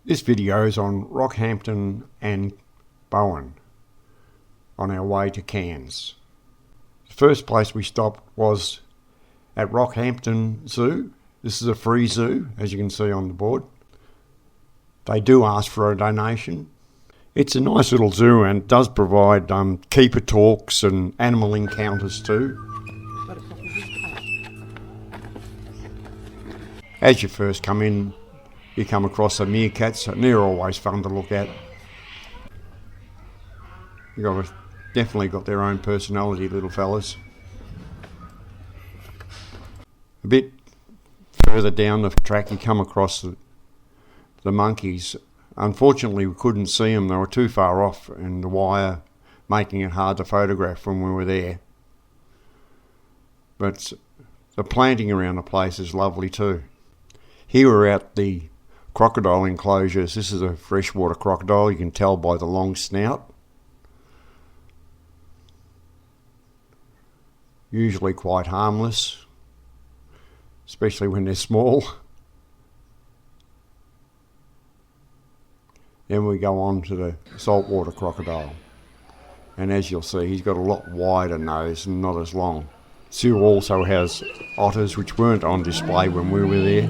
This video is on Rockhampton and Bowen on our way to Cairns. The first place we stopped was at Rockhampton Zoo. This is a free zoo, as you can see on the board. They do ask for a donation. It's a nice little zoo and does provide keeper talks and animal encounters too. As you first come in, you come across the meerkats, and they're always fun to look at. Definitely got their own personality, little fellas. A bit further down the track you come across the monkeys. Unfortunately we couldn't see them, they were too far off and the wire making it hard to photograph when we were there. But the planting around the place is lovely too. Here we're at the crocodile enclosures. This is a freshwater crocodile, you can tell by the long snout. Usually quite harmless, especially when they're small. Then we go on to the saltwater crocodile. And as you'll see, he's got a lot wider nose and not as long. Zoo also has otters, which weren't on display when we were there.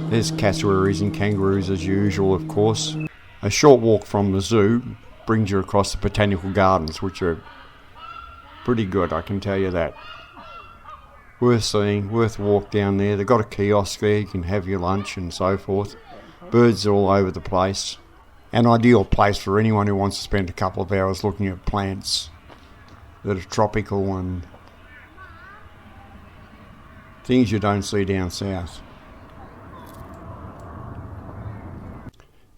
There's cassowaries and kangaroos as usual, of course. A short walk from the zoo brings you across the botanical gardens, which are pretty good, I can tell you that. Worth seeing, worth a walk down there. They've got a kiosk there, you can have your lunch and so forth. Birds are all over the place. An ideal place for anyone who wants to spend a couple of hours looking at plants that are tropical and things you don't see down south.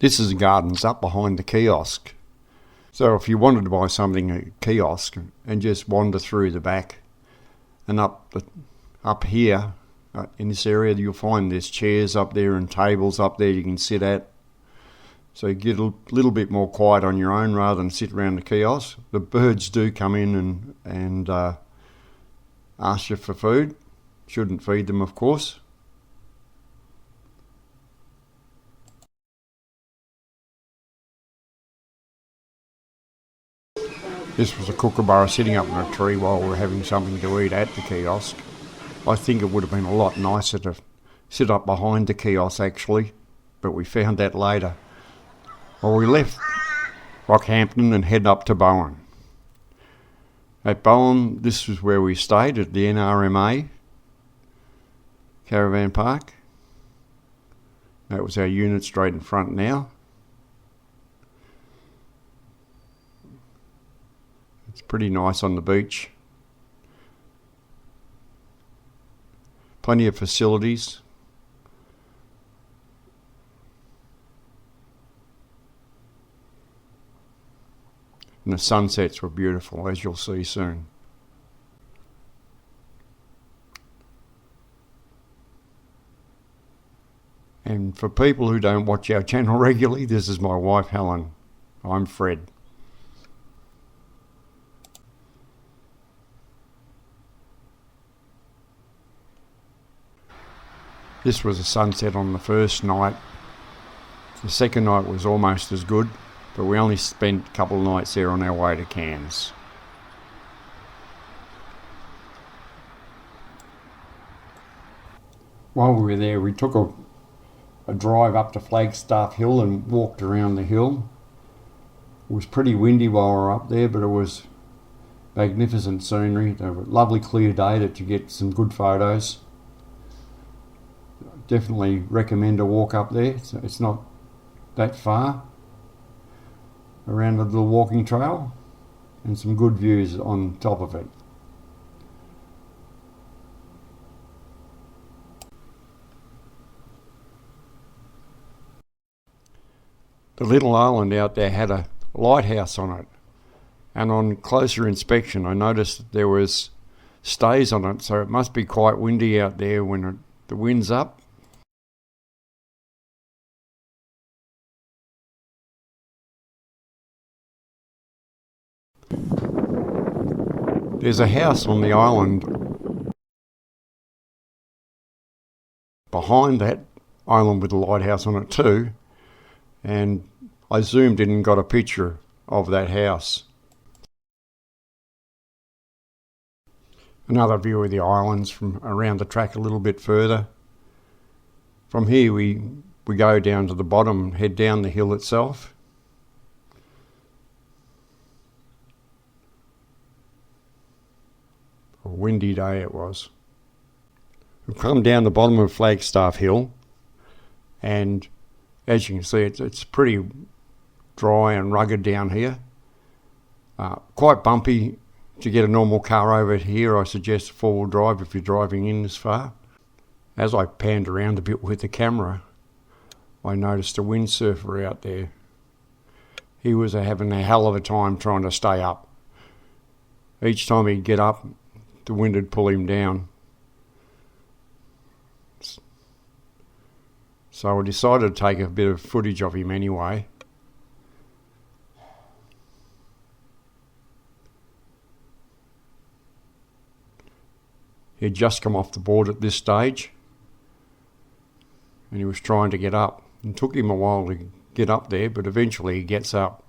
This is the gardens up behind the kiosk. So if you wanted to buy something at a kiosk and just wander through the back and up here in this area, you'll find there's chairs up there and tables up there you can sit at. So you get a little bit more quiet on your own rather than sit around the kiosk. The birds do come in and ask you for food. Shouldn't feed them, of course. This was a kookaburra sitting up in a tree while we were having something to eat at the kiosk. I think it would have been a lot nicer to sit up behind the kiosk actually, but we found that later. Well, we left Rockhampton and head up to Bowen. At Bowen, this was where we stayed at the NRMA caravan park. That was our unit straight in front now. It's pretty nice on the beach. Plenty of facilities. And the sunsets were beautiful, as you'll see soon. And for people who don't watch our channel regularly, this is my wife Helen. I'm Fred. This was a sunset on the first night. The second night was almost as good, but we only spent a couple of nights there on our way to Cairns. While we were there, we took a drive up to Flagstaff Hill and walked around the hill. It was pretty windy while we were up there, but it was magnificent scenery. A lovely clear day that you get some good photos. Definitely recommend a walk up there. It's not that far. Around a little walking trail and some good views on top of it. The little island out there had a lighthouse on it, and on closer inspection I noticed that there was stays on it, so it must be quite windy out there when the wind's up. There's a house on the island behind that island with a lighthouse on it too, and I zoomed in and got a picture of that house. Another view of the islands from around the track a little bit further. From here we go down to the bottom and head down the hill itself. A windy day it was. We've come down the bottom of Flagstaff Hill, and as you can see it's pretty dry and rugged down here. Quite bumpy. To get a normal car over here, I suggest four-wheel drive if you're driving in this far. As I panned around a bit with the camera, I noticed a windsurfer out there. He was having a hell of a time trying to stay up. Each time he'd get up, the wind would pull him down. So I decided to take a bit of footage of him anyway. He'd just come off the board at this stage, and he was trying to get up. It took him a while to get up there, but eventually he gets up.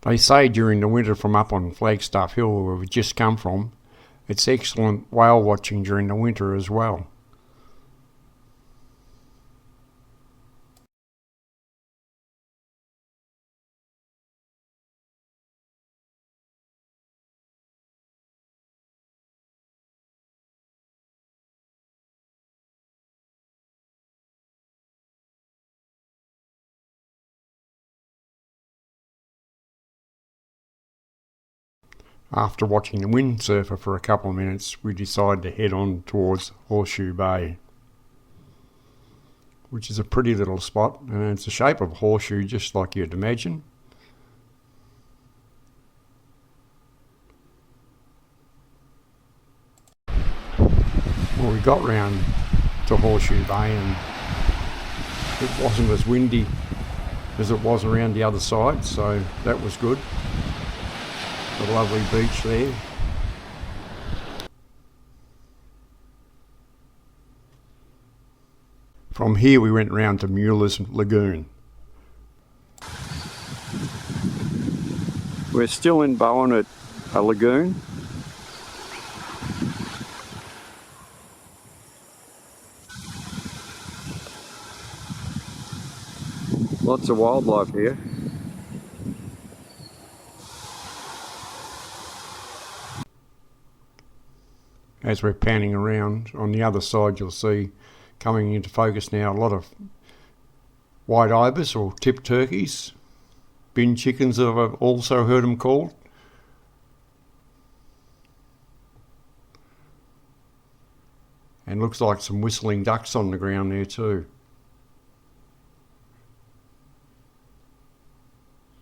They say during the winter from up on Flagstaff Hill, where we've just come from, it's excellent whale watching during the winter as well. After watching the windsurfer for a couple of minutes, we decided to head on towards Horseshoe Bay, which is a pretty little spot, and it's the shape of a horseshoe just like you'd imagine. Well, we got round to Horseshoe Bay and it wasn't as windy as it was around the other side, so that was good. A lovely beach there. From here we went round to Mueller's Lagoon. We're still in Bowen at a lagoon. Lots of wildlife here. As we're panning around, on the other side you'll see coming into focus now a lot of white ibis or tip turkeys, bin chickens I've also heard them called. And looks like some whistling ducks on the ground there too.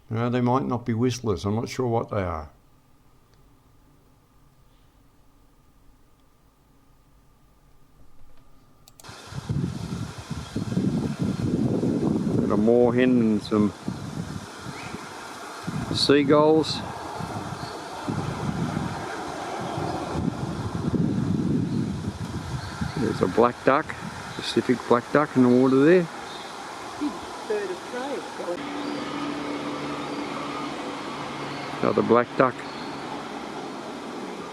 No, they might not be whistlers, I'm not sure what they are. A moorhen and some seagulls. There's a black duck, Pacific black duck in the water there. Big bird of prey. Another black duck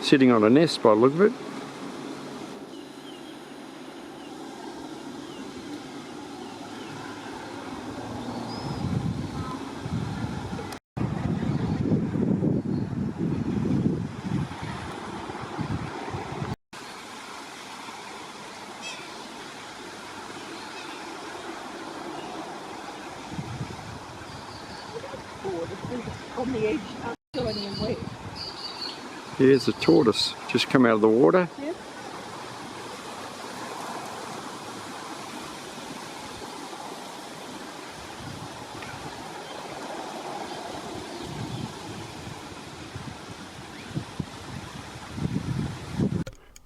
sitting on a nest by the look of it. On the edge, shiny and wet. Here's a tortoise just come out of the water. Yep.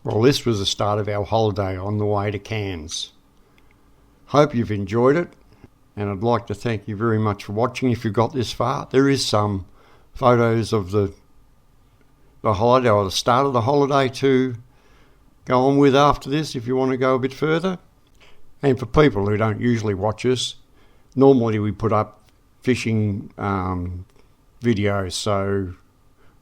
Well, this was the start of our holiday on the way to Cairns. Hope you've enjoyed it. And I'd like to thank you very much for watching if you've got this far. There is some photos of the holiday or the start of the holiday to go on with after this if you want to go a bit further. And for people who don't usually watch us, normally we put up fishing videos, so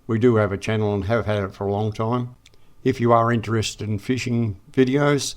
we do have a channel and have had it for a long time. If you are interested in fishing videos,